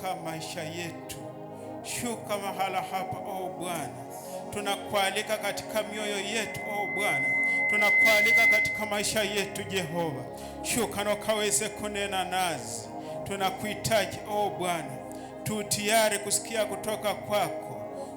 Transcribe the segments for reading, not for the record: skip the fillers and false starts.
katika maisha yetu. Shuka mahala hapa Bwana. Tunakualika katika mioyo yetu Bwana. Tunakualika katika maisha yetu Jehova. Shuka na ukaweze kunena nasi. Tunakuhitaji Bwana. Tu tayari kusikia kutoka kwako.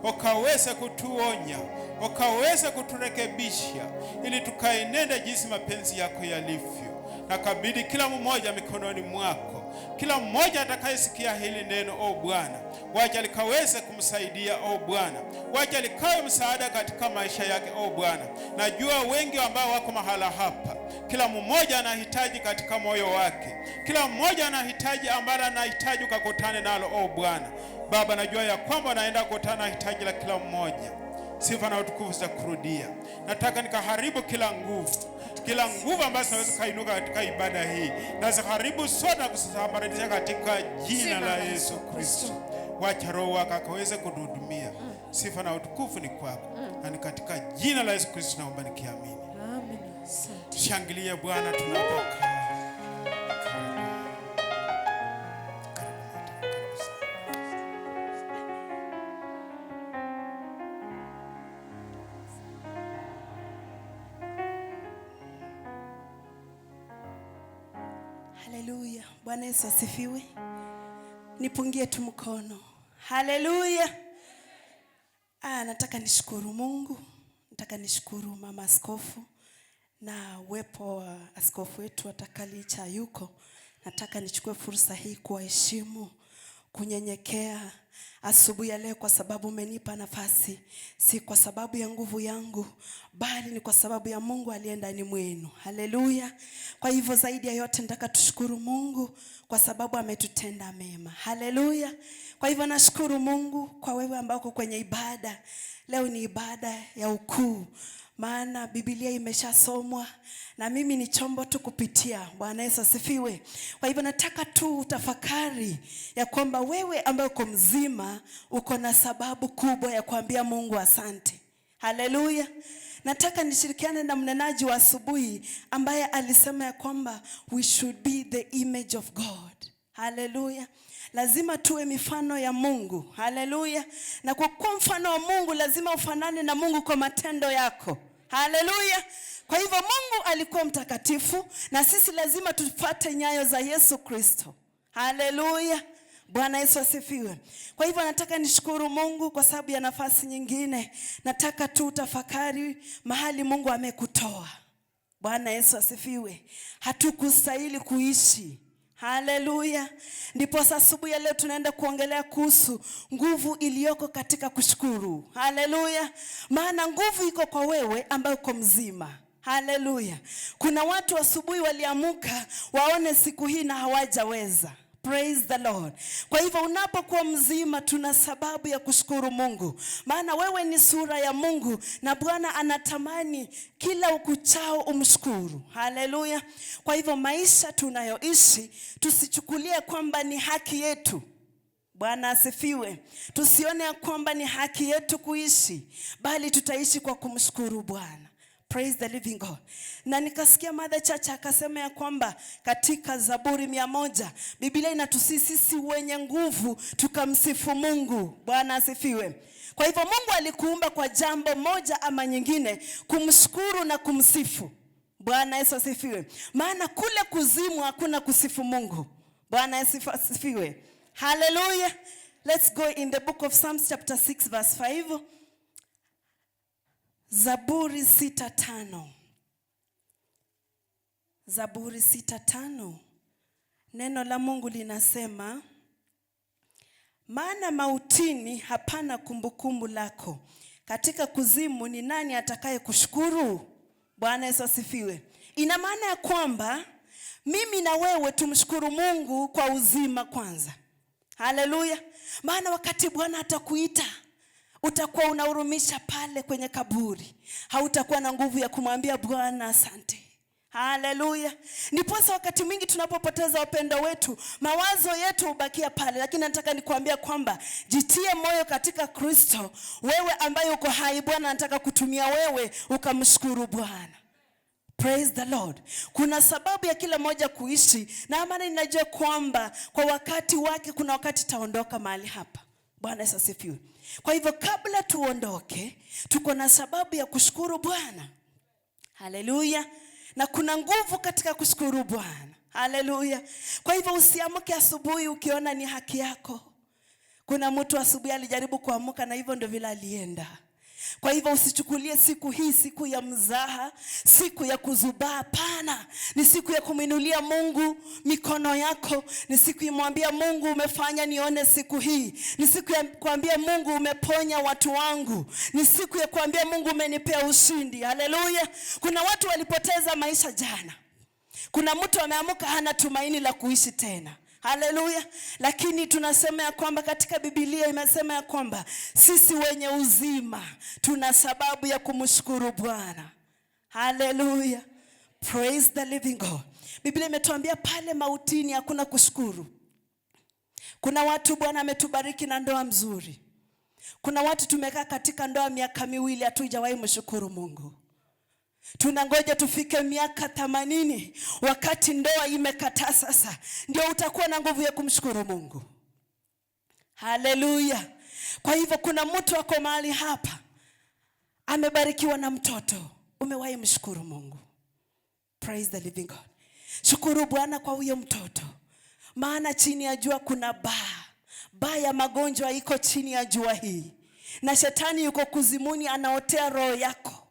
Ukaweze kutuonya, ukaweze kuturekebisha ili tukaenende jinsi mapenzi yako yalivyo. Nakabidhi kila mmoja mikononi mwako. Kila mmoja atakayesikia hili neno Bwana, wacha likaweze kumsaidia Bwana. Wacha likawe msaada katika maisha yake Bwana. Najua wengi ambao wako mahala hapa, kila mmoja anahitaji katika moyo wake. Kila mmoja anahitaji ambalo anahitaji ukakutane nalo Bwana. Baba, najua ya kwamba naenda kukutana na hitaji la kila mmoja. Sifa na utukufu za kurudia. Nataka nikaharibu kila nguvu ambazo zinaweza kainuka katika ibada hii. Naziharibu sote na kusambaratisha katika jina la Yesu Kristo. Wacha Roho wako akaweze kutuhudumia. Sifa na utukufu ni kwako. Na ni katika jina la Yesu Kristo naomba nikiamini. Amen. Shangilia Bwana tunapokaa. Haleluya. Bwana Yesu asifiwe. Nipungie tu mkono. Haleluya. Nataka nishukuru Mungu. Nataka nishukuru mama askofu na uwepo wa askofu wetu atakalicha yuko. Nataka nichukue fursa hii kuwaheshimu, kunyenyekea asubuhi ya leo kwa sababu umenipa nafasi. Si kwa sababu ya nguvu yangu, bali ni kwa sababu ya Mungu aliye ndani mwenu. Haleluya. Kwa hivyo zaidi ya yote nataka tushukuru Mungu kwa sababu ametutenda mema. Haleluya. Kwa hivyo nashukuru Mungu kwa wewe ambao uko kwenye ibada. Leo ni ibada ya ukuu. Maana Biblia imeshasomwa na mimi ni chombo tu kupitia. Bwana Yesu asifiwe. Kwa hivyo nataka tu utafakari ya kwamba wewe ambaye uko mzima uko na sababu kubwa ya kuambia Mungu asante. Haleluya. Nataka nishirikiane na mnenaji wa asubuhi ambaye alisema ya kwamba we should be the image of God. Haleluya. Lazima tuwe mifano ya Mungu. Haleluya. Na kwa kuwa mfano wa Mungu lazima ufanane na Mungu kwa matendo yako. Haleluya. Kwa hivyo Mungu alikuwa mtakatifu na sisi lazima tufuate nyayo za Yesu Kristo. Haleluya. Bwana Yesu asifiwe. Kwa hivyo nataka nishukuru Mungu kwa sababu ya nafasi nyingine. Nataka tu utafakari mahali Mungu amekutoa. Bwana Yesu asifiwe. Hatukustahili kuishi. Haleluya. Ndipo asubuhi ya leo tunaenda kuongelea kuhusu nguvu iliyoko katika kushukuru. Haleluya. Maana nguvu iko kwa wewe ambaye uko mzima. Haleluya. Kuna watu asubuhi waliamuka waone siku hii na hawajaweza. Praise the Lord. Kwa hivyo unapokuwa mzima tuna sababu ya kushukuru Mungu. Maana wewe ni sura ya Mungu na Bwana anatamani kila ukuchao umshukuru. Haleluya. Kwa hivyo maisha tunayoishi tusichukulie kwamba ni haki yetu. Bwana asifiwe. Tusione kwamba ni haki yetu kuishi, bali tutaishi kwa kumshukuru Bwana. Praise the living God. Na nikasikia Mother Church akasema ya kwamba katika Zaburi 100 Biblia inatusihi sisi wenye nguvu tukamsifu Mungu. Bwana asifiwe. Kwa hivyo Mungu alikuumba kwa jambo moja ama nyingine, kumshukuru na kumsifu. Bwana Yesu asifiwe. Maana kule kuzimu hakuna kusifu Mungu. Bwana Yesu asifiwe. Hallelujah. Let's go in the book of Psalms chapter 6 verse 5. Zaburi 6:5. Zaburi 6:5. Neno la Mungu linasema, maana mautini hapana kumbukumbu lako, katika kuzimu ni nani atakaye kushukuru? Bwana Yesu asifiwe. Ina maana ya kwamba mimi na wewe tumshukuru Mungu kwa uzima kwanza. Haleluya. Maana wakati Bwana atakuita, utakuwa unahurumisha pale kwenye kaburi. Hautakuwa na nguvu ya kumwambia Bwana asante. Haleluya. Niposa wakati mwingi tunapopoteza wapendo wetu, mawazo yetu hubakia pale. Lakini nataka nikuambia kwamba jitie moyo katika Kristo. Wewe ambaye uko hai, Bwana anataka kutumia wewe ukamshukuru Bwana. Praise the Lord. Kuna sababu ya kila moja kuishi, na maana ninajua kwamba kwa wakati wake kuna wakati taondoka mahali hapa. Bwana Yesu asifiwe. Kwa hivyo kabla tuondoke, tuko na sababu ya kushukuru Bwana. Haleluya. Na kuna nguvu katika kushukuru Bwana. Haleluya. Kwa hivyo usiamke asubuhi ukiona ni haki yako. Kuna mtu asubuhi alijaribu kuamka na hivyo ndio vile alienda. Kwa hivyo usichukulie siku hii siku ya mzaha, siku ya kuzubaa. Hapana, ni siku ya kumwinulia Mungu mikono yako. Ni siku ya kumwambia Mungu, umefanya nione siku hii. Ni siku ya kuambia Mungu, umeponya watu wangu. Ni siku ya kuambia Mungu, umenipea ushindi. Haleluya. Kuna watu walipoteza maisha jana. Kuna mtu ameamka hana tumaini la kuishi tena. Haleluya. Lakini tunasema ya kwamba katika Biblia imesema ya kwamba sisi wenye uzima tuna sababu ya kumshukuru Bwana. Haleluya. Praise the living God. Biblia imetuambia pale mautini hakuna kushukuru. Kuna watu Bwana ametubariki na ndoa mzuri. Kuna watu tumekaa katika ndoa miaka 2 hatujawahi mshukuru Mungu. Tunangoja tufike miaka 80 wakati ndoa imekataa sasa ndio utakuwa na nguvu ya kumshukuru Mungu. Haleluya. Kwa hivyo kuna mtu wako mahali hapa amebarikiwa na mtoto, umewahi mshukuru Mungu. Praise the living God. Shukuru Bwana kwa huyo mtoto. Maana chini ya jua kuna baa ya magonjwa iko chini ya jua hii. Na shetani yuko kuzimuni anaotea roho yako.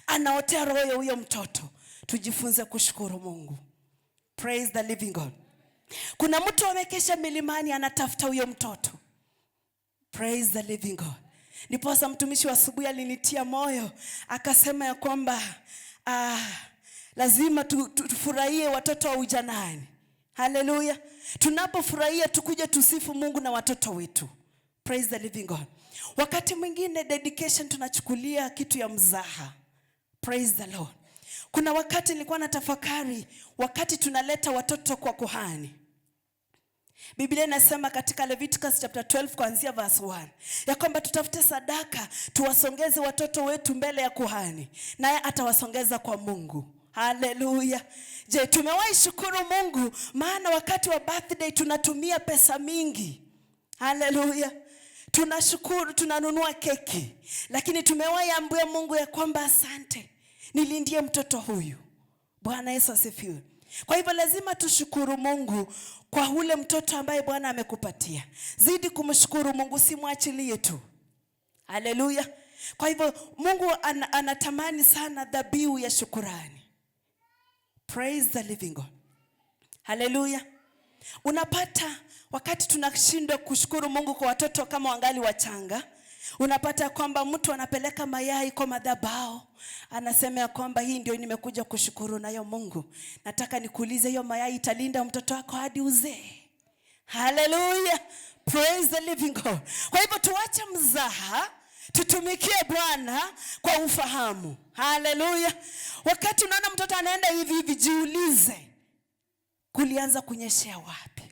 Anaotea roho ya huyo mtoto. Tujifunze kushukuru Mungu. Praise the living God. Kuna mtu amekesha milimani anatafuta huyo mtoto. Praise the living God. Niposa mtumishi wa asubuhi alinitia moyo. Akasema ya kwamba lazima tufurahie watoto wa ujanani. Haleluya. Tunapofurahia tukuje tusifu Mungu na watoto wetu. Praise the living God. Wakati mwingine dedication tunachukulia kitu ya mzaha. Praise the Lord. Kuna wakati nilikuwa natafakari wakati tunaleta watoto kwa kuhani. Biblia inasema katika Leviticus chapter 12 kuanzia verse 1 ya kwamba tutafute sadaka tuwasongeze watoto wetu mbele ya kuhani, naye atawasongeza kwa Mungu. Haleluya. Je, tumewahi shukuru Mungu? Maana wakati wa birthday tunatumia pesa mingi. Haleluya. Tunashukuru, tunanunua keki. Lakini tumewahi ambia Mungu ya kwamba asante, nilindie mtoto huyu. Bwana Yesu asifiwe. Kwa hivyo lazima tushukuru Mungu kwa ule mtoto ambaye Bwana amekupatia. Zidi kumshukuru Mungu, simwachilie tu. Haleluya. Kwa hivyo Mungu anatamani sana dhabihu ya shukrani. Praise the living God. Haleluya. Unapata wakati tunashindwa kushukuru Mungu kwa watoto kama wangali wachanga, unapata kwamba mtu anapeleka mayai kwa madhabahu, anasema ya kwamba hii ndio nimekuja kushukuru nayo Mungu. Nataka nikuulize, hiyo mayai italinda mtoto wako hadi uzee? Haleluya. Praise the living God. Kwa hivyo tuache mzaha, tutumikie Bwana kwa ufahamu. Haleluya. Wakati unaona mtoto anaenda hivi jiulize, kulianza kunyeshea wapi?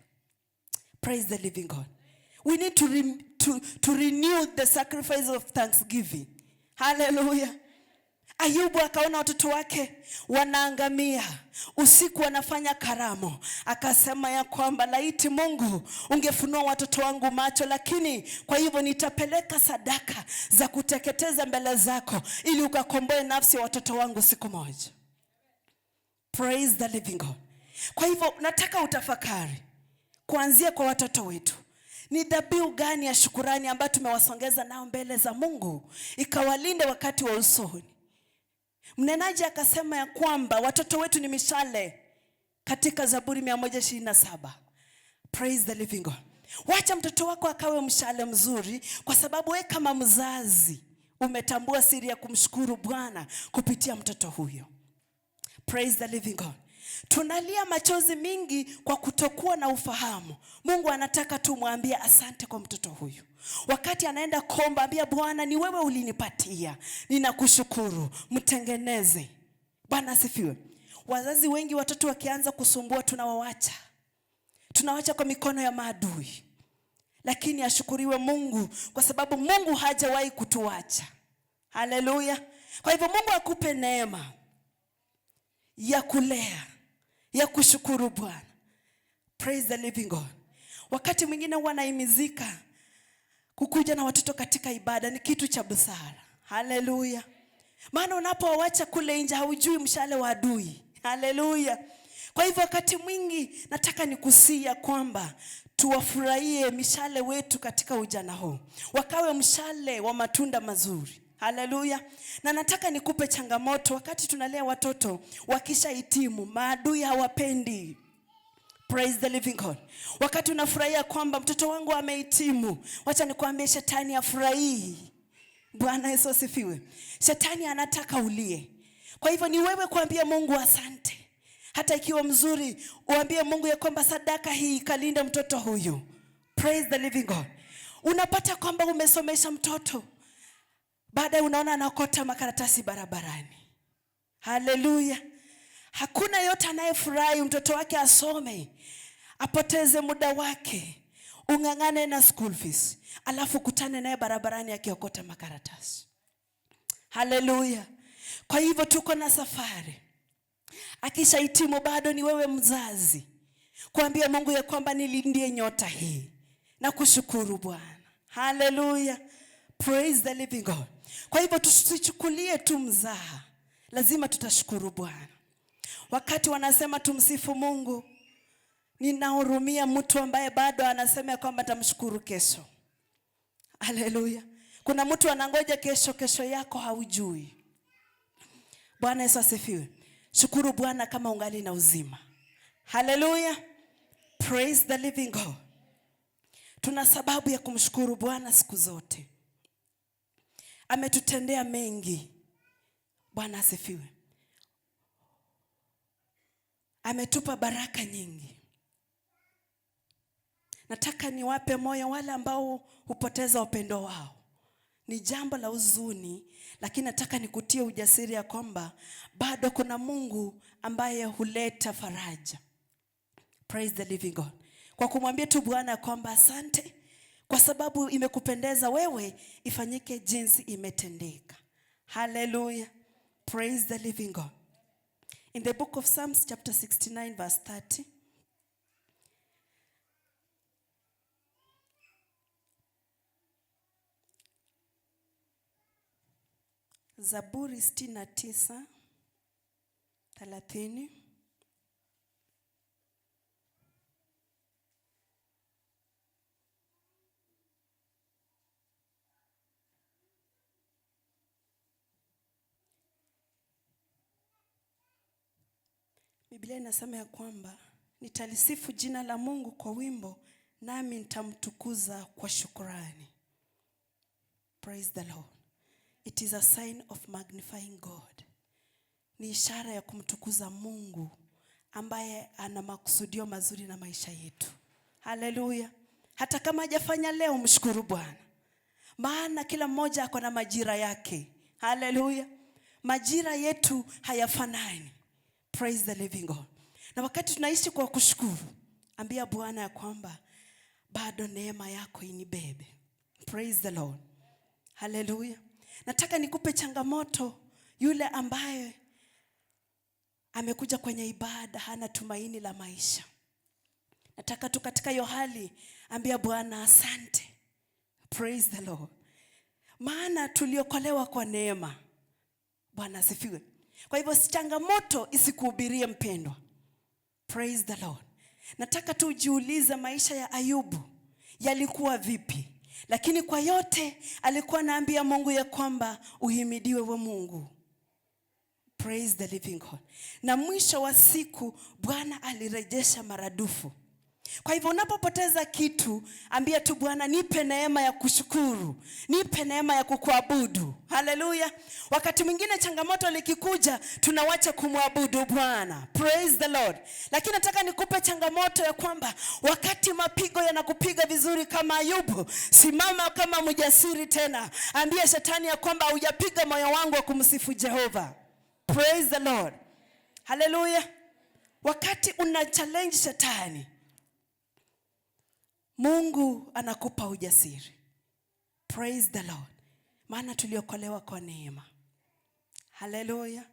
Praise the living God. We need to renew the sacrifice of thanksgiving. Hallelujah. Ayubu akaona watoto wake wanaangamia, usiku wanafanya karamu, akasema ya kwamba laiti Mungu ungefunua watoto wangu macho, lakini kwa hivyo nitapeleka sadaka za kuteketeza mbele zako ili ukakomboe nafsi ya watoto wangu siku moja. Praise the living God. Kwa hivyo nataka utafakari kuanzia kwa watoto wetu. Ni dhabihu gani ya shukrani ambayo tumewasongeza nao mbele za Mungu ikawalinde wakati wa usoni? Mnenaji akasema ya kwamba watoto wetu ni mishale katika Zaburi 127. Praise the living God. Wacha mtoto wako akawe mshale mzuri, kwa sababu wewe kama mzazi umetambua siri ya kumshukuru Bwana kupitia mtoto huyo. Praise the living God. Tunalia machozi mingi kwa kutokuwa na ufahamu. Mungu anataka tumwambie asante kwa mtoto huyu. Wakati anaenda kuomba, ambia Bwana, ni wewe ulinipatia, ninakushukuru, mtengeneze. Bwana asifiwe. Wazazi wengi watoto wakianza kusumbua tunawacha kwa mikono ya maadui. Lakini ashukuriwe Mungu, kwa sababu Mungu hajawahi kutuacha. Haleluya. Kwa hivyo Mungu akupe neema ya kulea, ya kushukuru Bwana. Praise the living God. Wakati mwingine huwa naimizika kukuja na watoto katika ibada ni kitu cha busara. Haleluya. Maana unapowacha kule nje haujui mshale wa adui. Haleluya. Kwa hivyo wakati mwingi nataka nikusia kwamba tuwafurahie mishale wetu katika ujana huu. Wakawe mshale wa matunda mazuri. Haleluya. Na nataka nikupe changamoto wakati tunalea watoto wakishahitimu, maadui hawapendi. Praise the living God. Wakati unafurahia kwamba mtoto wangu amehitimu, wacha nikwambie shetani afurahii. Bwana Yesu asifiwe. Shetani anataka ulie. Kwa hivyo ni wewe kuambia Mungu asante. Hata ikiwa mzuri, uambie Mungu ya kwamba sadaka hii kalinde mtoto huyu. Praise the living God. Unapata kwamba umesomesha mtoto, baadaye unaona anakota makaratasi barabarani. Haleluya. Hakuna yote anayefurahi mtoto wake asome, apoteze muda wake, ungangane na school fees, alafu kutane naye barabarani akiokota makaratasi. Haleluya. Kwa hivyo tuko na safari. Akishahitimu bado ni wewe mzazi kuambia Mungu ya kwamba nilindie nyota hii na kushukuru Bwana. Haleluya. Praise the living God. Kwa hivyo tusichukulie tu mzaha, lazima tutashukuru Bwana. Wakati wanasema tumsifu Mungu, ninahurumia mtu ambaye bado anasema kwamba tamshukuru kesho. Haleluya. Kuna mtu anangoja kesho yako haujui. Bwana Yesu asifiwe. Shukuru Bwana kama ungali na uzima. Haleluya. Praise the living God. Tuna sababu ya kumshukuru Bwana siku zote. Ametutendea mengi. Bwana asifiwe. Ametupa baraka nyingi. Nataka niwape moyo wale ambao hupoteza upendo wao. Ni jambo la huzuni, lakini nataka nikutie ujasiri ya kwamba bado kuna Mungu ambaye huleta faraja. Praise the living God. Kwa kumwambia tu Bwana kwamba asante kwa sababu imekupendeza wewe ifanyike jinsi imetendeka. Hallelujah. Praise the living God. In the book of Psalms chapter 69 verse 30. Zaburi 69:30. Biblia inasema ya kwamba nitalisifu jina la Mungu kwa wimbo, nami nitamtukuza kwa shukrani. Praise the Lord. It is a sign of magnifying God. Ni ishara ya kumtukuza Mungu ambaye ana makusudio mazuri na maisha yetu. Haleluya. Hata kama hajafanya leo, mshukuru Bwana. Maana kila mmoja ako na majira yake. Haleluya. Majira yetu hayafanani. Praise the living God. Na wakati tunaishi kwa kushukuru, ambia Bwana ya kwamba bado neema yako inibebe. Praise the Lord. Haleluya. Nataka nikupe changamoto yule ambaye amekuja kwenye ibada hana tumaini la maisha. Nataka tu katika hiyo hali ambia Bwana asante. Praise the Lord. Maana tuliokolewa kwa neema. Bwana asifiwe. Kwa hivyo changamoto isikuhubirie mpendwa. Praise the Lord. Nataka tu ujiulize maisha ya Ayubu yalikuwa vipi? Lakini kwa yote alikuwa anaambia Mungu ya kwamba uhimidiwe wa Mungu. Praise the living God. Na mwisho wa siku Bwana alirejesha maradufu. Kwa hivyo unapopoteza kitu, ambia tu Bwana nipe neema ya kushukuru, nipe neema ya kukuabudu. Haleluya. Wakati mwingine changamoto likikuja tunawacha kumwabudu Bwana. Praise the Lord. Lakini nataka nikupe changamoto ya kwamba wakati mapigo yanakupiga vizuri kama Ayubu, simama kama mjasiri tena. Ambia shetani ya kwamba hujapiga moyo wangu wa kumsifu Jehova. Praise the Lord. Haleluya. Wakati una challenge shetani, Mungu anakupa ujasiri. Praise the Lord. Maana tuliokolewa kwa neema. Haleluya.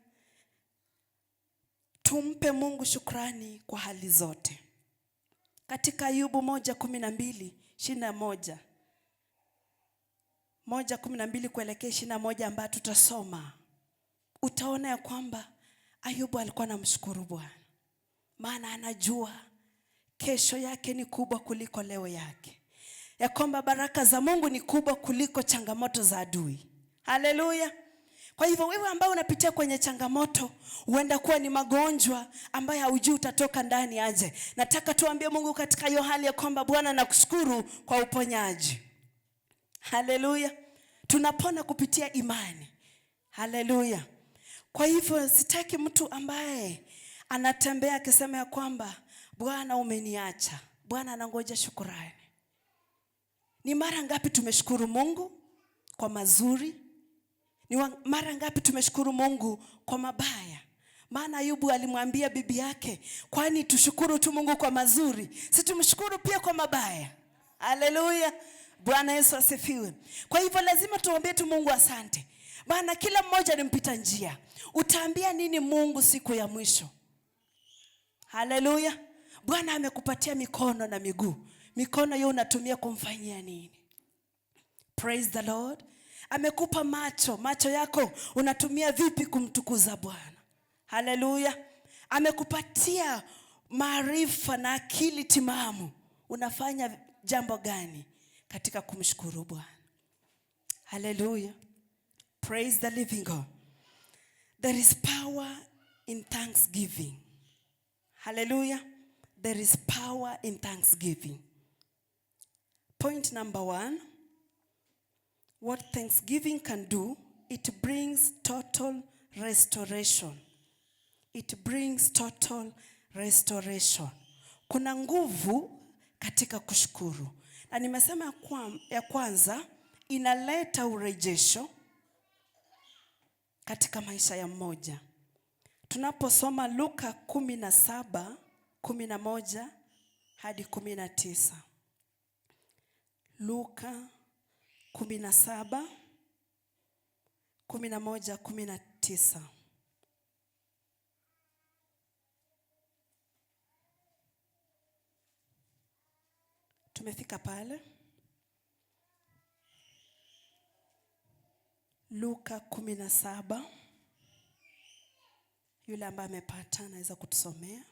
tumpe Mungu shukrani kwa hali zote. Katika Ayubu 1:12, 1:12 kuelekea 21 ambayo tutasoma, utaona ya kwamba Ayubu alikuwa anamshukuru Bwana, maana anajua kesho yake ni kubwa kuliko leo yake, ya kwamba baraka za Mungu ni kubwa kuliko changamoto za adui. Haleluya. Kwa hivyo wewe ambao unapitia kwenye changamoto, huenda kuwa ni magonjwa ambayo haujui utatoka ndani aje, nataka tuambie Mungu katika hiyo hali ya kwamba Bwana nakushukuru kwa uponyaji. Haleluya. Tunapona kupitia imani. Haleluya. Kwa hivyo sitaki mtu ambaye anatembea akisema ya kwamba Bwana umeniacha. Bwana anangoja shukrani. Ni mara ngapi tumeshukuru Mungu kwa mazuri? Ni mara ngapi tumeshukuru Mungu kwa mabaya? Maana Ayubu alimwambia bibi yake, kwani tushukuru tu Mungu kwa mazuri, si tumshukuru pia kwa mabaya? Haleluya. Bwana Yesu asifiwe. Kwa hivyo lazima tuombe tu Mungu asante. Maana kila mmoja ni mpita njia. Utaambia nini Mungu siku ya mwisho? Haleluya. Bwana amekupatia mikono na miguu. Mikono hiyo unatumia kumfanyia nini? Praise the Lord. Amekupa macho. Macho yako unatumia vipi kumtukuza Bwana? Haleluya. Amekupatia maarifa na akili timamu. Unafanya jambo gani katika kumshukuru Bwana? Haleluya. Praise the living God. There is power in thanksgiving. Hallelujah. There is power in thanksgiving. Point number 1. What thanksgiving can do, it brings total restoration. It brings total restoration. Kuna nguvu katika kushukuru. Na nimesema ya kwanza inaleta urejesho katika maisha ya mmoja. Tunaposoma Luka 17:11 hadi 19. Luka 17:11-19. Tumefika pale. Luka 17. Yule ambaye amepata anaweza kutusomea.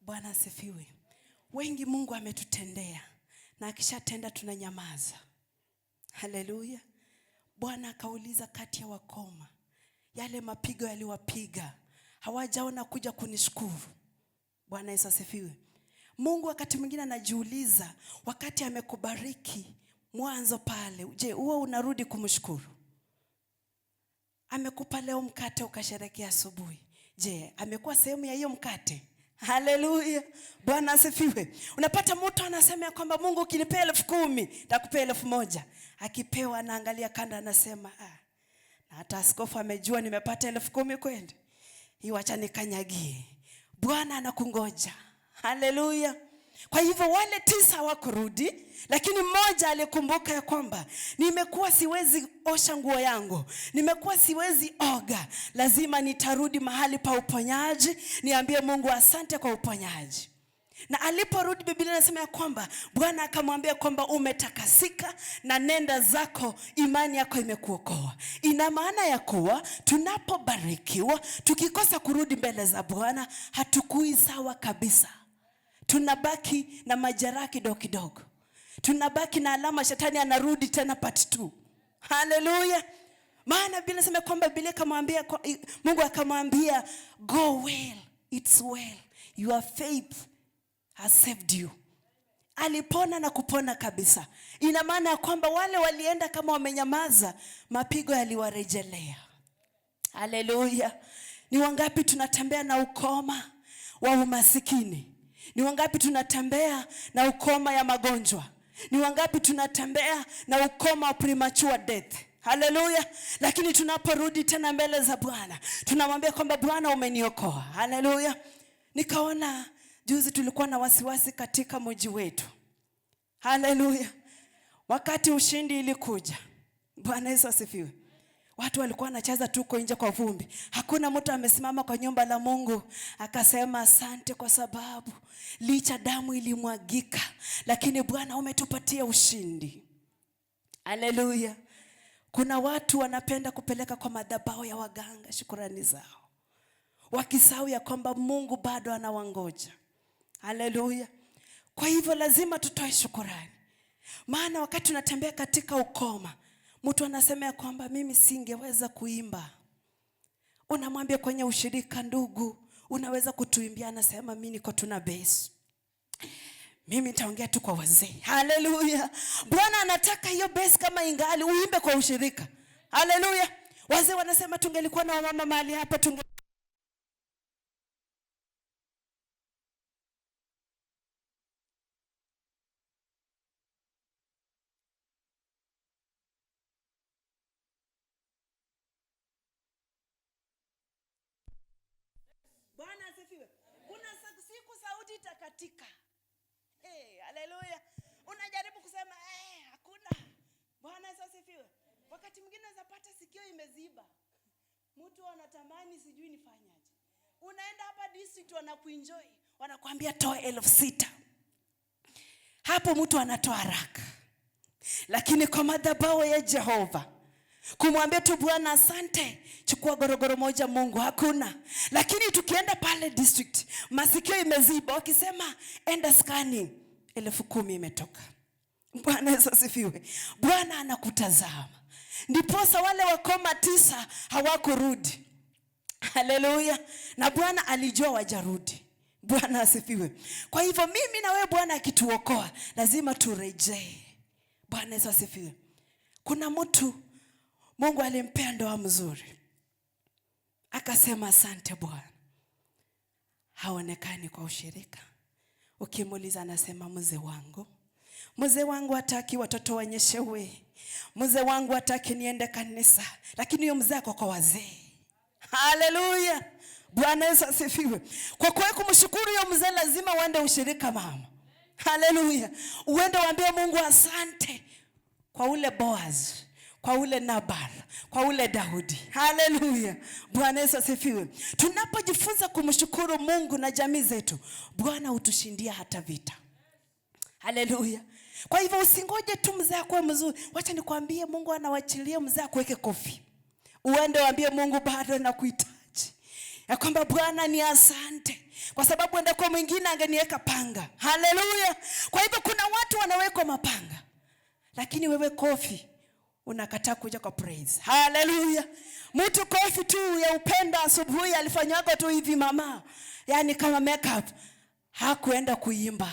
Bwana asifiwe. Wengi Mungu ametutendea na akishatenda tunanyamaza. Haleluya. Bwana akauliza kati ya wakoma, yale mapigo yaliwapiga, hawajaona kuja kunishukuru. Bwana Yesu asifiwe. Mungu wakati mwingine anajiuliza, wakati amekubariki mwanzo pale, je, huo unarudi kumshukuru? Amekupa leo mkate ukasherehekea asubuhi, je, amekuwa sehemu ya hiyo mkate? Haleluya. Bwana asifiwe. Unapata mtu anasema kwamba Mungu ukinipea 10,000 nitakupea 1,000. Akipewa anaangalia kanda anasema na hata askofu amejua nimepata 10,000 kwenda, hii acha nikanyagie. Bwana anakungoja. Haleluya. Kwa hivyo wale 9 hawakurudi, lakini mmoja alikumbuka ya kwamba nimekuwa siwezi osha nguo yangu, nimekuwa siwezi oga, lazima nitarudi mahali pa uponyaji, niambie Mungu asante kwa uponyaji. Na aliporudi, Biblia inasema ya kwamba Bwana akamwambia kwamba umetakasika na nenda zako, imani yako imekuokoa. Ina maana ya kuwa tunapobarikiwa, tukikosa kurudi mbele za Bwana, hatukui sawa kabisa. Tunabaki na majeraha kidogo kidogo, tunabaki na alama, shetani anarudi tena part 2. Haleluya. Maana Biblia inasema kwamba Mungu akamwambia go well, it's well, your faith has saved you. Alipona na kupona kabisa. Ina maana ya kwamba wale walienda kama wamenyamaza, mapigo yaliwarejelea. Haleluya. Ni wangapi tunatembea na ukoma wa umasikini? Ni wangapi tunatembea na ukoma ya magonjwa? Ni wangapi tunatembea na ukoma wa premature death? Haleluya. Lakini tunaporudi tena mbele za Bwana, tunamwambia kwamba Bwana umeniokoa. Haleluya. Nikaona juzi tulikuwa na wasiwasi katika mji wetu. Haleluya. Wakati ushindi ilikuja, Bwana Yesu asifiwe, watu walikuwa wanacheza tuko nje kwa vumbi. Hakuna mtu amesimama kwa nyumba la Mungu akasema asante kwa sababu licha damu ilimwagika, lakini Bwana umetupatia ushindi. Haleluya. Kuna watu wanapenda kupeleka kwa madhabahu ya waganga shukrani zao, wakisahau ya kwamba Mungu bado anawangoja. Haleluya. Kwa hivyo lazima tutoe shukrani. Maana wakati tunatembea katika ukoma, mtu anasema ya kwamba mimi singeweza kuimba. Unamwambia kwenye ushirika, ndugu, unaweza kutuimbia? Anasema mimi niko tuna bass, mimi nitaongea tu kwa wazee. Haleluya. Bwana anataka hiyo bass kama ingali uimbe kwa ushirika. Haleluya. Wazee wanasema tungelikuwa na mama mahali hapa Bwana asifiwe. Kuna siku sauti itakatika. Haleluya. Unajaribu kusema hakuna. Bwana asifiwe. Wakati mwingine unapata sikio imeziba. Mtu anatamani sijui nifanyaje. Unaenda hapa district wanakuenjoy, wanakuambia toa 6,000. Hapo mtu anatoa haraka. Lakini kwa madhabahu ya Jehova, kumwambia tu Bwana asante, chukua gorogoro moja Mungu, hakuna. Lakini tukienda pale district, masikio imeziba, wakisema enda scanning, 10,000 imetoka. Bwana Yesu asifiwe. Bwana anakutazama. Ndiposa wale wakoma 9 hawakurudi. Haleluya. Na Bwana alijua wajarudi. Bwana asifiwe. Kwa hivyo mimi na wewe Bwana akituokoa, lazima turejee. Bwana Yesu asifiwe. Kuna mtu Mungu alimpea ndoa mzuri, akasema asante Bwana, haonekani kwa ushirika. Ukimuuliza anasema mzee wangu hataki watoto wanyeshewe, mzee wangu hataki niende kanisa. Lakini huyo mzee ako kwa wazee. Haleluya. Bwana Yesu asifiwe. Kwa kweli kumshukuru huyo mzee, lazima uende ushirika mama. Haleluya. Uende waambie Mungu asante kwa ule Boaz, kwa ule Nabal, kwa ule Daudi. Haleluya. Bwana Yesu asifiwe. Tunapojifunza kumshukuru Mungu na jamii zetu, Bwana hutushindia hata vita. Haleluya. Kwa hivyo usingoje tu mzee akuwe mzuri. Wacha nikwambie, Mungu anawachilia mzee akuweke kofi. Uende waambie Mungu bado nakuhitaji. Ya kwamba Bwana ni asante, kwa sababu enda kwa mwingine angeniweka panga. Haleluya. Kwa hivyo kuna watu wanawekwa mapanga, lakini wewe kofi unakataa kuja kwa praise. Haleluya. Mtu kofi tu ya upendo asubuhi alifanyako tu hivi mama, yani kama makeup, hakuenda kuimba.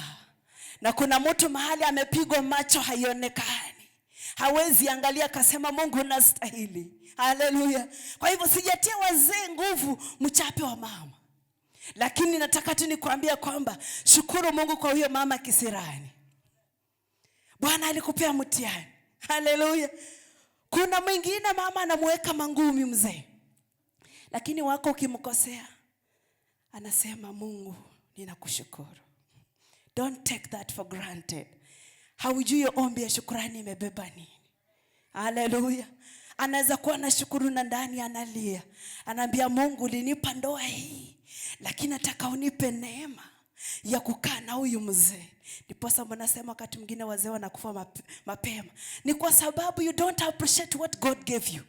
Na kuna mtu mahali amepigwa macho haionekani, hawezi angalia, akasema Mungu unastahili. Haleluya. Kwa hivyo sijatia wazee nguvu mchape wa mama, lakini nataka tu nikwambia kwamba shukuru Mungu kwa huyo mama kisirani. Bwana alikupea mtihani. Haleluya. Kuna mwingine mama anamweka mangumi mzee, lakini wako ukimkosea anasema Mungu ninakushukuru, Don't take that for granted. Haujui ombi ya shukrani imebeba nini. Hallelujah. Anaweza kuwa na shukuru na ndani analia. Anaambia Mungu, ulinipa ndoa hii, lakini nataka unipe neema ya kukaa na huyu mzee. Ndipo sababu nasema wakati mwingine wazee wanakufa mapema. Ni kwa sababu you don't appreciate what God gave you.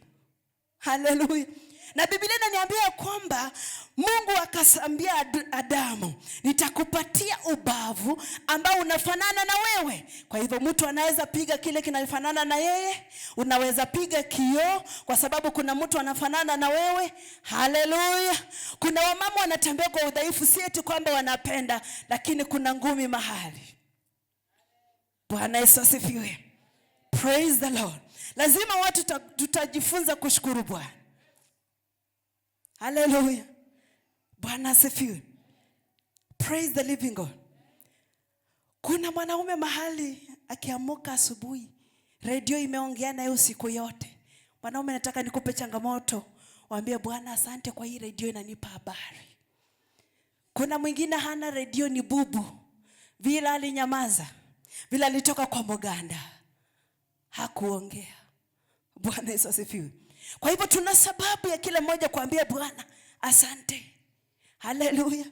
Hallelujah. Na Biblia inaniambia kwamba Mungu akasambia Adamu, nitakupatia ubavu ambao unafanana na wewe. Kwa hivyo mtu anaweza piga kile kinafanana na yeye. Unaweza piga kioo kwa sababu kuna mtu anafanana na wewe. Hallelujah. Kuna wamama wanatembea kwa udhaifu, si eti kwamba wanapenda, lakini kuna ngumi mahali. Bwana Yesu asifiwe. Praise the Lord. Lazima watu tutajifunza kushukuru Bwana. Hallelujah. Bwana asifiwe. Praise the living God. Kuna mwanaume mahali akiamuka asubuhi, radio imeongea naye usiku yote. Mwanaume, nataka nikupe changamoto. Waambie Bwana asante kwa hii radio inanipa habari. Kuna mwingine hana radio, ni bubu. Vile alinyamaza, vile alitoka kwa Moganda, hakuongea. Bwana Yesu asifiwe. Kwa hivyo tuna sababu ya kila mmoja kuambia Bwana asante. Hallelujah.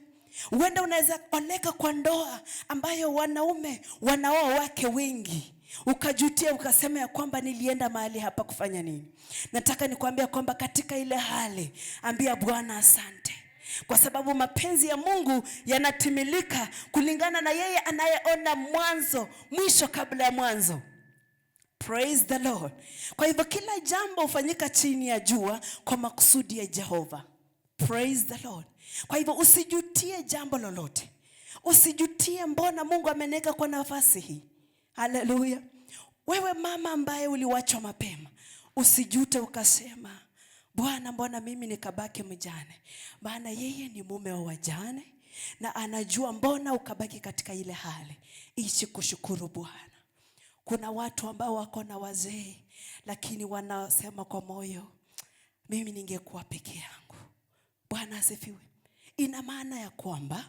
Uenda unaweza oleka kwa ndoa ambayo wanaume wanaoa wake wengi, ukajutia ukasema ya kwamba nilienda mahali hapa kufanya nini. Nataka nikwambia kwamba katika ile hali ambia Bwana asante, kwa sababu mapenzi ya Mungu yanatimilika kulingana na yeye anayeona mwisho kabla ya mwanzo. Praise the Lord. Kwa hivyo kila jambo hufanyika chini ya jua kwa makusudi ya Jehova. Praise the Lord. Kwa hivyo usijutie jambo lolote. Usijutie mbona Mungu ameneka kwa nafasi hii. Hallelujah. Wewe mama ambaye uliwachwa mapema, usijute ukasema Bwana, mbona mimi nikabaki mjane? Maana yeye ni mume wa wajane na anajua mbona ukabaki katika ile hali. Ishi kushukuru Bwana. Kuna watu ambao wako na wazee lakini wanasema kwa moyo, mimi ningekuwa peke yangu. Bwana asifiwe. Ina maana ya kwamba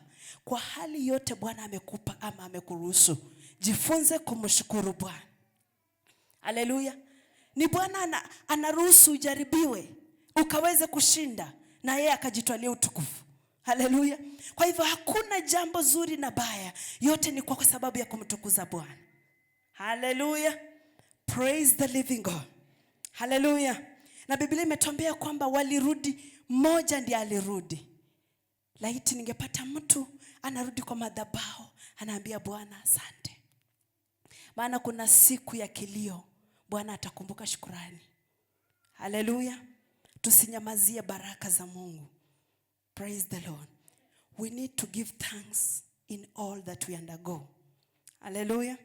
kwa hali yote Bwana amekupa ama amekuruhusu, jifunze kumshukuru Bwana. Haleluya. Ni Bwana anaruhusu ujaribiwe ukaweze kushinda na yeye akajitwalia utukufu. Haleluya. Kwa hivyo hakuna jambo zuri na baya, yote ni kwa sababu ya kumtukuza Bwana. Hallelujah. Praise the living God. Hallelujah. Na Biblia imetuambia kwamba walirudi, mmoja ndiye alirudi. Laiti ningepata mtu anarudi kwa madhabahu, anaambia Bwana asante. Maana kuna siku ya kilio, Bwana atakumbuka shukrani. Hallelujah. Tusinyamazie baraka za Mungu. Praise the Lord. We need to give thanks in all that we undergo. Hallelujah.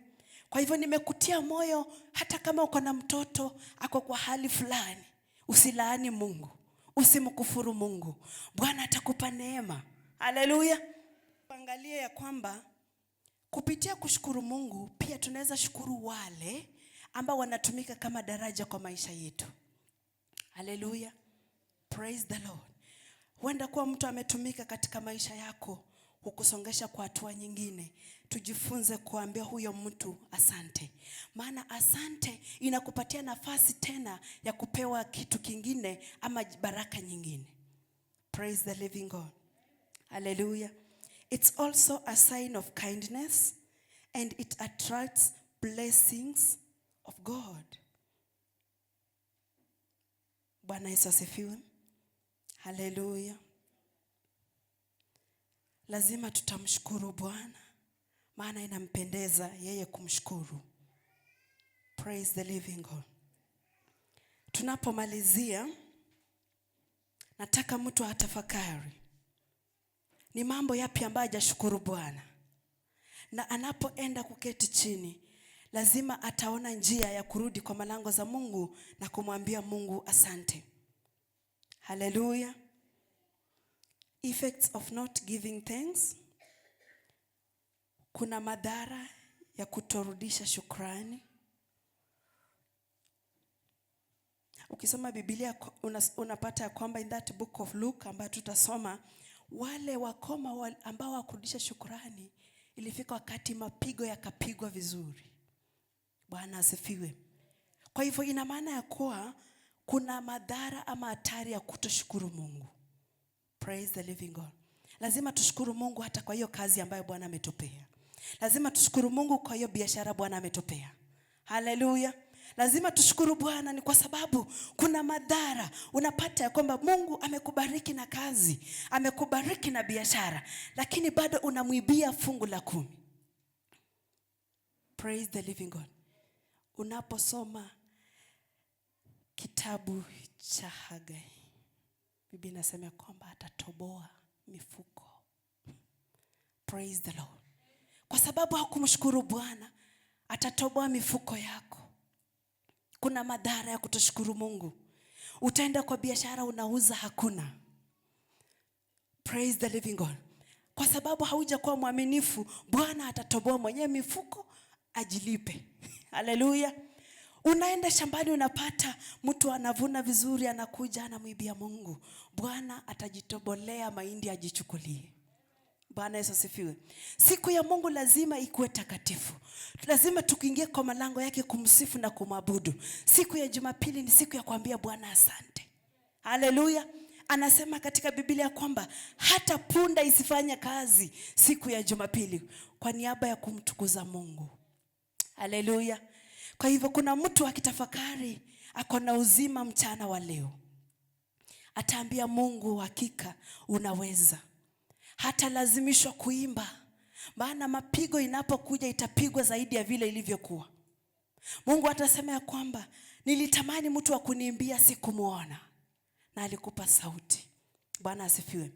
Kwa hivyo nimekutia moyo, hata kama uko na mtoto ako kwa hali fulani, usilaani Mungu, usimkufuru Mungu. Bwana atakupa neema. Haleluya. Angalia ya kwamba kupitia kushukuru Mungu pia tunaweza shukuru wale ambao wanatumika kama daraja kwa maisha yetu. Haleluya. Praise the Lord. Huenda kuwa mtu ametumika katika maisha yako hukusongesha kwa hatua nyingine. Tujifunze kuambia huyo mtu asante. Maana asante inakupatia nafasi tena ya kupewa kitu kingine ama baraka nyingine. Praise the living God. Hallelujah. It's also a sign of kindness and it attracts blessings of God. Bwana Yesu asifiwe. Hallelujah. Lazima tutamshukuru Bwana, maana inampendeza yeye kumshukuru. Praise the living God. Tunapomalizia, nataka mtu atafakari ni mambo yapi ambayo hajashukuru Bwana, na anapoenda kuketi chini lazima ataona njia ya kurudi kwa malango za Mungu na kumwambia Mungu asante. Hallelujah. Effects of not giving thanks. Kuna madhara ya kutorudisha shukrani. Ukisoma Biblia unapata kwamba in that book of Luke ambayo tutasoma, wale wakoma ambao hawakurudisha shukrani ilifika wakati mapigo yakapigwa vizuri. Bwana asifiwe. Kwa hivyo ina maana ya kuwa kuna madhara ama hatari ya kutoshukuru Mungu. Praise the living God. Lazima tushukuru Mungu hata kwa hiyo kazi ambayo Bwana ametupea. Lazima tushukuru Mungu kwa hiyo biashara Bwana ametupea. Haleluya. Lazima tushukuru Bwana ni kwa sababu kuna madhara. Unapata ya kwamba Mungu amekubariki na kazi, amekubariki na biashara, lakini bado unamwibia fungu la 10. Praise the living God. Unaposoma kitabu cha Hagai, Biblia inasema kwamba atatoboa mifuko. Praise the Lord. Kwa sababu hakumshukuru Bwana, atatoboa mifuko yako. Kuna madhara ya kutoshukuru Mungu. Utaenda kwa biashara unauza hakuna. Praise the living God. Kwa sababu haujakuwa mwaminifu, Bwana atatoboa mwenyewe mifuko ajilipe. Haleluya. Unaenda shambani unapata mtu anavuna vizuri, anakuja anamwibia Mungu. Bwana atajitobolea mahindi ajichukulie. Bwana Yesu asifiwe. Siku ya Mungu lazima ikuwe takatifu. Lazima tukiingie kwa malango yake kumsifu na kumwabudu. Siku ya Jumapili ni siku ya kuambia Bwana asante. Haleluya. Anasema katika Biblia kwamba hata punda isifanye kazi siku ya Jumapili kwa niaba ya kumtukuza Mungu. Haleluya. Kwa hivyo kuna mtu akitafakari ako na uzima mchana wa leo, ataambia Mungu hakika unaweza. Hata lazimishwa kuimba, maana mapigo inapokuja itapigwa zaidi ya vile ilivyokuwa. Mungu atasema ya kwamba nilitamani mtu wa kuniimbia sikumuona, na alikupa sauti. Bwana asifiwe.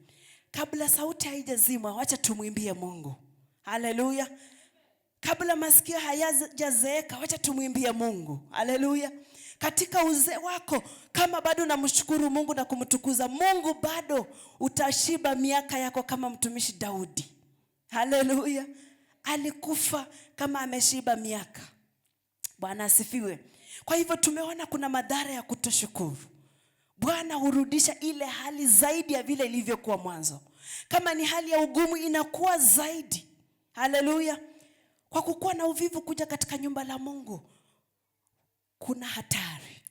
Kabla sauti haijazimwa, wacha tumuimbie Mungu. Haleluya. Kabla masikio hayajazeeka, wacha tumuimbie Mungu. Haleluya. Katika uzee wako, kama bado unamshukuru Mungu na kumtukuza Mungu, bado utashiba miaka yako kama mtumishi Daudi. Haleluya. Alikufa kama ameshiba miaka. Bwana asifiwe. Kwa hivyo tumeona kuna madhara ya kutoshukuru. Bwana hurudisha ile hali zaidi ya vile ilivyokuwa mwanzo. Kama ni hali ya ugumu inakuwa zaidi. Haleluya. Kwa kukuwa na uvivu kuja katika nyumba la Mungu, kuna hatari.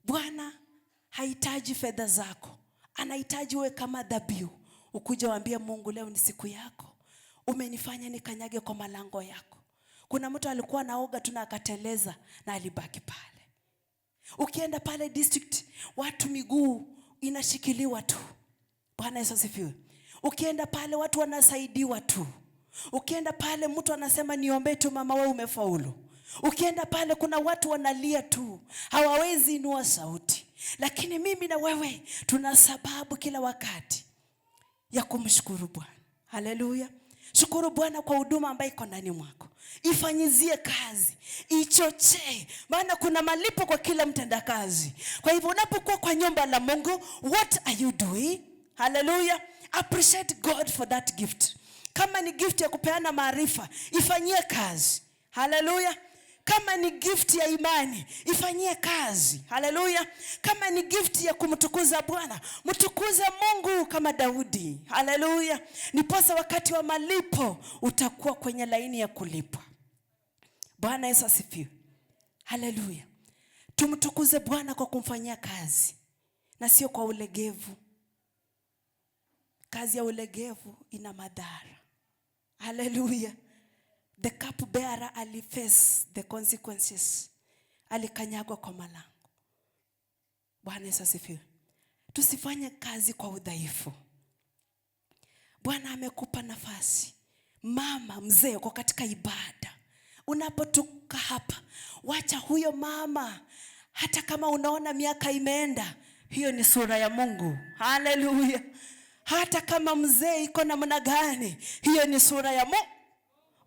Bwana hahitaji fedha zako. Anahitaji uwe kama dhabihu. Ukuje waambie Mungu, leo ni siku yako. Umenifanya nikanyage kwa malango yako. Kuna mtu alikuwa naoga tu na akateleza na alibaki pale. Ukienda pale district, watu miguu inashikiliwa tu. Bwana Yesu asifiwe. Ukienda pale watu wanasaidiwa tu. Ukienda pale mtu anasema niombe tu mama wewe umefaulu. Ukienda pale kuna watu wanalia tu, hawawezi inua sauti. Lakini mimi na wewe tuna sababu kila wakati ya kumshukuru Bwana. Haleluya. Shukuru Bwana kwa huduma ambayo iko ndani mwako. Ifanyizie kazi, ichochee, maana kuna malipo kwa kila mtendakazi. Kwa hivyo unapokuwa kwa nyumba la Mungu, what are you doing? Haleluya. Appreciate God for that gift. Kama ni gift ya kupeana maarifa, ifanyie kazi. Haleluya. Kama ni gift ya imani, ifanyie kazi. Haleluya. Kama ni gift ya kumtukuza Bwana, mtukuze Mungu kama Daudi. Haleluya. Niposa wakati wa malipo utakuwa kwenye laini ya kulipwa. Bwana Yesu asifiwe. Haleluya. Tumtukuze Bwana kwa kumfanyia kazi na sio kwa ulegevu. Kazi ya ulegevu ina madhara. Haleluya. The cup bearer aliface the consequences. Alikanyagwa kwa malango. Bwana Yesu asifiwe. Tusifanye kazi kwa udhaifu. Bwana amekupa nafasi. Mama, mzee, uko katika ibada. Unapotoka hapa, wacha huyo mama, hata kama unaona miaka imeenda, hiyo ni sura ya Mungu. Haleluya. Hata kama mzee iko namna gani, hiyo ni sura ya Mungu.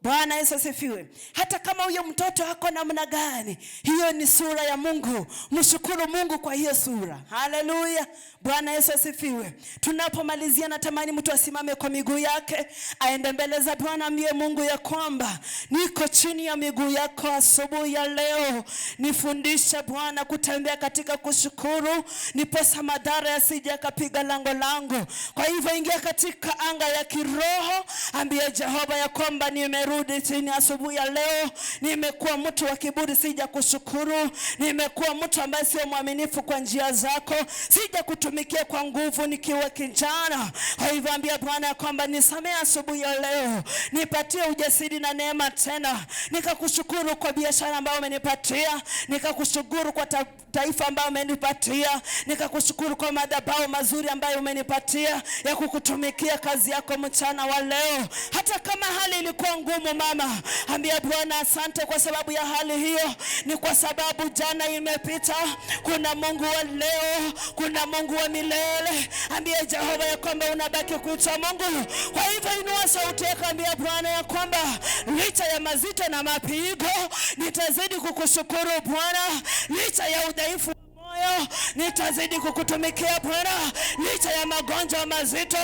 Bwana Yesu asifiwe. Hata kama huyo mtoto ako namna gani, hiyo ni sura ya Mungu. Mshukuru Mungu kwa hiyo sura. Haleluya. Bwana Yesu asifiwe. Tunapomalizia, natamani mtu asimame kwa miguu yake, aende mbele za Bwana, ambie Mungu ya kwamba niko chini ya miguu yako asubuhi ya leo. Nifundishe Bwana kutembea katika kushukuru, niposa madhara yasije yakapiga lango langu. Kwa hivyo ingia katika anga ya kiroho, ambie Jehova ya kwamba nimerudi chini asubuhi ya leo. Nimekuwa mtu wa kiburi, sija kushukuru. Nimekuwa mtu ambaye sio mwaminifu kwa njia zako, sija kutumikia kwa nguvu nikiwa kijana. Kwa hivyo ambia Bwana ya kwamba nisamehe asubuhi ya leo, nipatie ujasiri na neema tena, nikakushukuru kwa biashara ambayo umenipatia, nikakushukuru kwa taifa ambayo umenipatia, nikakushukuru kwa madhabahu mazuri ambayo umenipatia ya kukutumikia kazi yako mchana wa leo. Hata kama hali ilikuwa ngumu mama, ambia Bwana asante kwa sababu ya hali hiyo. Ni kwa sababu jana imepita, kuna Mungu wa leo, kuna Mungu wa milele. Ambia Jehova ya kwamba unabaki kuitwa Mungu. Kwa hivyo inua sauti yako, ambia Bwana ya kwamba licha ya mazito na mapigo, nitazidi kukushukuru Bwana. Licha ya udhaifu nitazidi kukutumikia Bwana. Licha ya magonjwa mazito,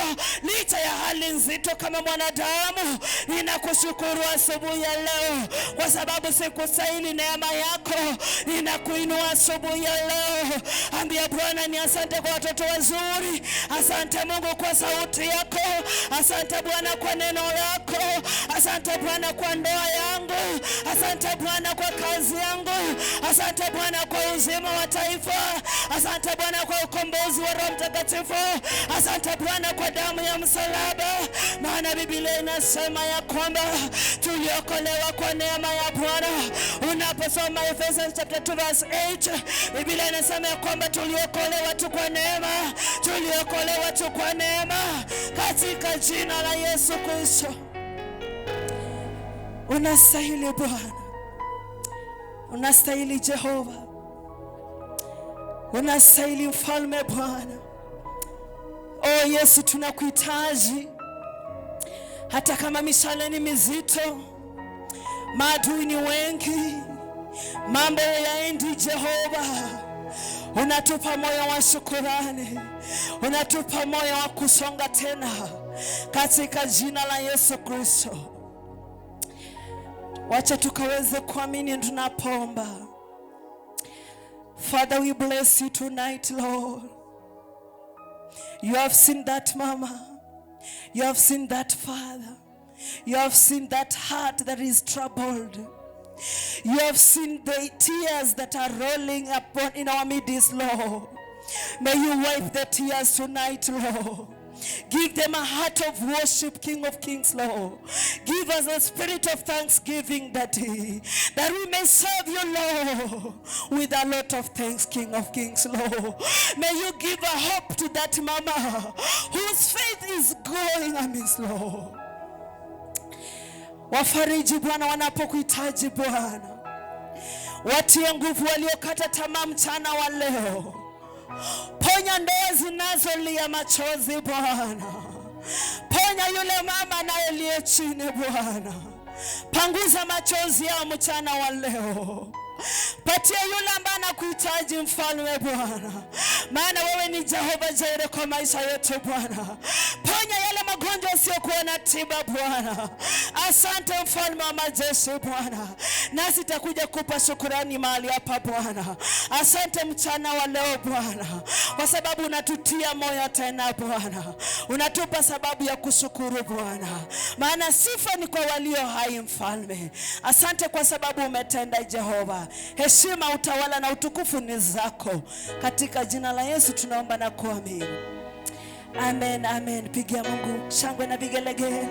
licha ya hali nzito kama mwanadamu, ninakushukuru asubuhi ya leo kwa sababu sikustahili neema yako. Ninakuinua asubuhi ya leo. Ambia Bwana ni asante kwa watoto wazuri. Asante Mungu kwa sauti yako. Asante Bwana kwa neno lako. Asante Bwana kwa ndoa yangu. Asante Bwana kwa kazi yangu. Asante Bwana kwa uzima wa taifa. Asante Bwana kwa ukombozi wa Roho Mtakatifu. Asante Bwana kwa damu ya msalaba. Maana Biblia inasema ya kwamba tuliokolewa kwa neema ya Bwana. Unaposoma Ephesians chapter 2 verse 8, Biblia inasema ya kwamba tuliokolewa tu kwa neema. Tuliokolewa tu kwa neema katika jina la Yesu Kristo. Unastahili Bwana. Unastahili Jehova. Unastahili mfalme Bwana. Oh Yesu, tunakuhitaji. Hata kama mishale ni mizito, maadui ni wengi, mambo yaendi Jehova, unatupa moyo wa shukrani, unatupa moyo wa kusonga tena katika jina la Yesu Kristo. Wacha tukaweze kuamini tunapoomba. Father, we bless you tonight, Lord. You have seen that mama. You have seen that father. You have seen that heart that is troubled. You have seen the tears that are rolling upon in our midst, Lord. May you wipe the tears tonight, Lord. Give them a heart of worship, King of Kings, Lord. Give us a spirit of thanksgiving, Daddy, that we may serve you, Lord, with a lot of thanks, King of Kings, Lord. May you give a hope to that mama whose faith is growing amiss, Lord. Wafariji Bwana wanapokuhitaji Bwana. Watie nguvu waliokata tamaa mchana wa leo. Ponya ndoa zinazolia machozi Bwana. Ponya yule mama anayelia chini Bwana. Panguza machozi yao mchana wa leo. Patia yule ambaye anakuhitaji mfalme Bwana. Maana wewe ni Jehova Jireh kwa maisha yetu Bwana. Ponya yale magonjwa yasiyokuwa na tiba Bwana. Asante mfalme wa majeshi Bwana. Nasi takuja kupa shukrani mahali hapa Bwana. Asante mchana wa leo Bwana, kwa sababu unatutia moyo tena Bwana. Unatupa sababu ya kushukuru Bwana. Maana sifa ni kwa walio hai mfalme. Asante kwa sababu umetenda Jehova. Heshima, utawala na utukufu ni zako. Katika jina la Yesu tunaomba na kuamini. Amen, amen. Pigia Mungu shangwe na vigelegele.